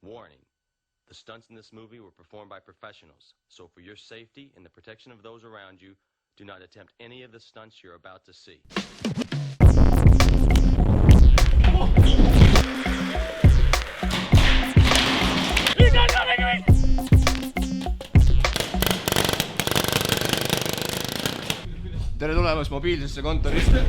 Warning. The stunts in this movie were performed by professionals, so for your safety and the protection of those around you, do not attempt any of the stunts you're about to see. Tere tulemast mobiilsesse kontorisse.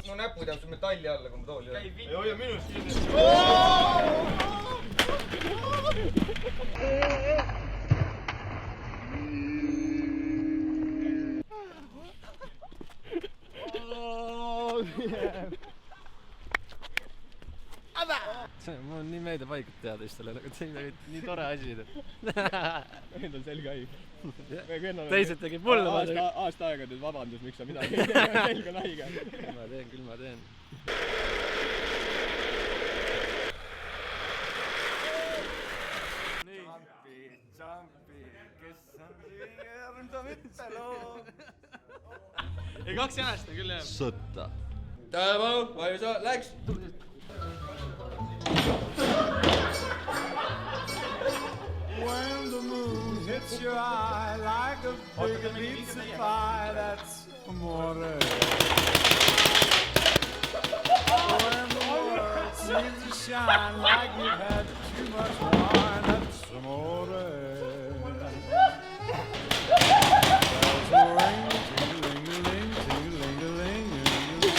No näpud jääb su metalli alla, kui ma tooli olen. Ei hoia minust kinni. Mul on nii meeldib teada istule, nagu see nii tore asi. Vend on selge haige. Teised tegid mulle. Aasta aega nüüd vabandus, miks sa midagi selge on haige. Küll ma teen. Jampi, kes on kõige armsam ütteloo. Ei, 2 jänest on küll jah. Sõtta. Tähelepanu, valmis, läks! When the moon hits your eye like a big pizza pie, that's amore. When the world seems to shine like you've had too much wine, that's amore. There's a ring, ting-a-ling-a-ling, ting-a-ling-a-ling, and you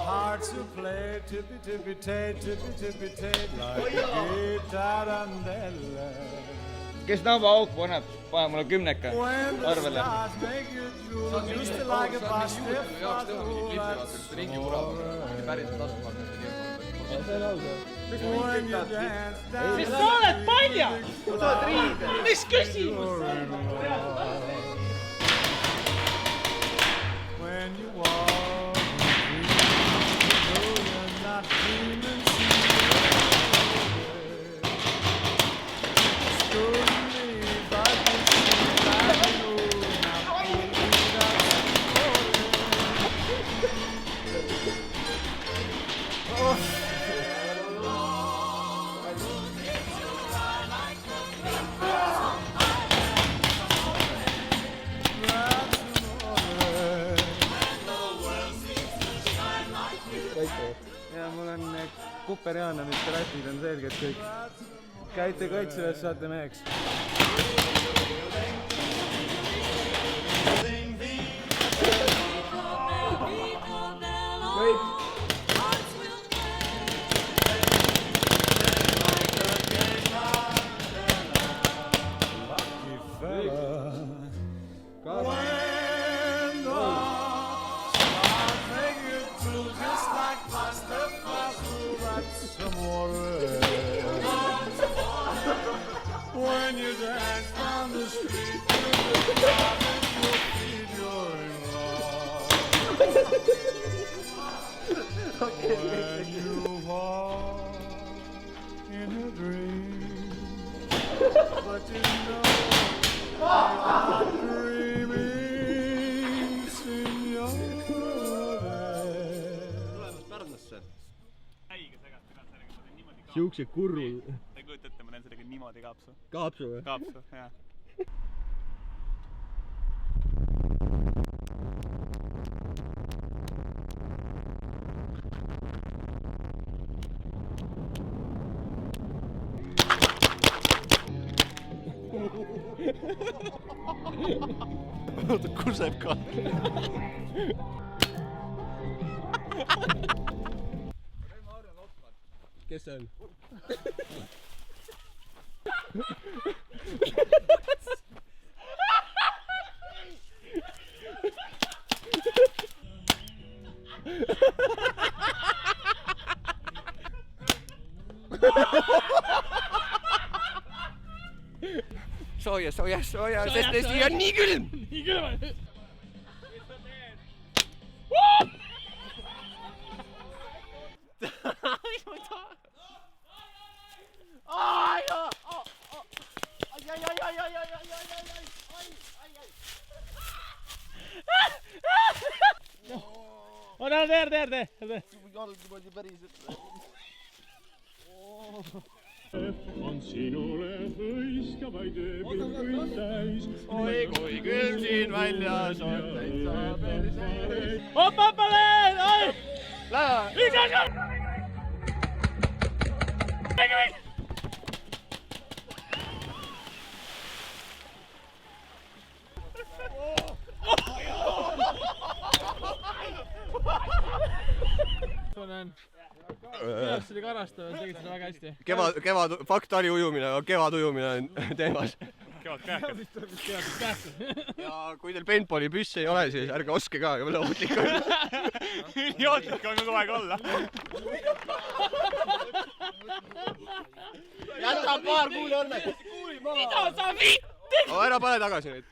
hearts who play tippy-tippy-tay, tippy-tippy-tay, like a guitarandella. Kes Nava auk paneb, pane mulle 10 arvele. Just like a pasta. Ringi murava, päris tasumata. Sest sa oled paljas! Sa oled riidel! Mis küsimus? When you walk, you're not dreaming. Ja mul on Kuperiana, mis rätid on selged kõik. Käite kaitseväes, saate meheks. Kõik! When you dance down the street to the crowd and your feet, you're in love. When you walk in a dream, but you know you're not dreaming, signore. Tulemast Pärnusse. Siukse kurru. Te kujutate, ma teen sellega niimoodi kaapsu. Kaapsu või? Kaapsu, jah. oota, kuseb ka. Kes see on? Sooja, sest siia on nii külm. Nii külm on. Oota, tee. Jalg niimoodi päriselt. On sinule hõiskavaid ööpilkuid täis. Oi kui külm siin väljas on täitsa perse. Hoppa leen! Oi! Lähe! Tunnen. Kuidas see oli karastav, tegid seda väga hästi. Kevad, faktari ujumine, kevad ujumine on teemas. Kevad kähkud. Ja kui teil paintballi püssi ei ole, siis ärge oske ka, jõule ohtlik on. Idiootlik on kogu aeg olla. Jäta paar kuuli õnne. Ära pane tagasi neid.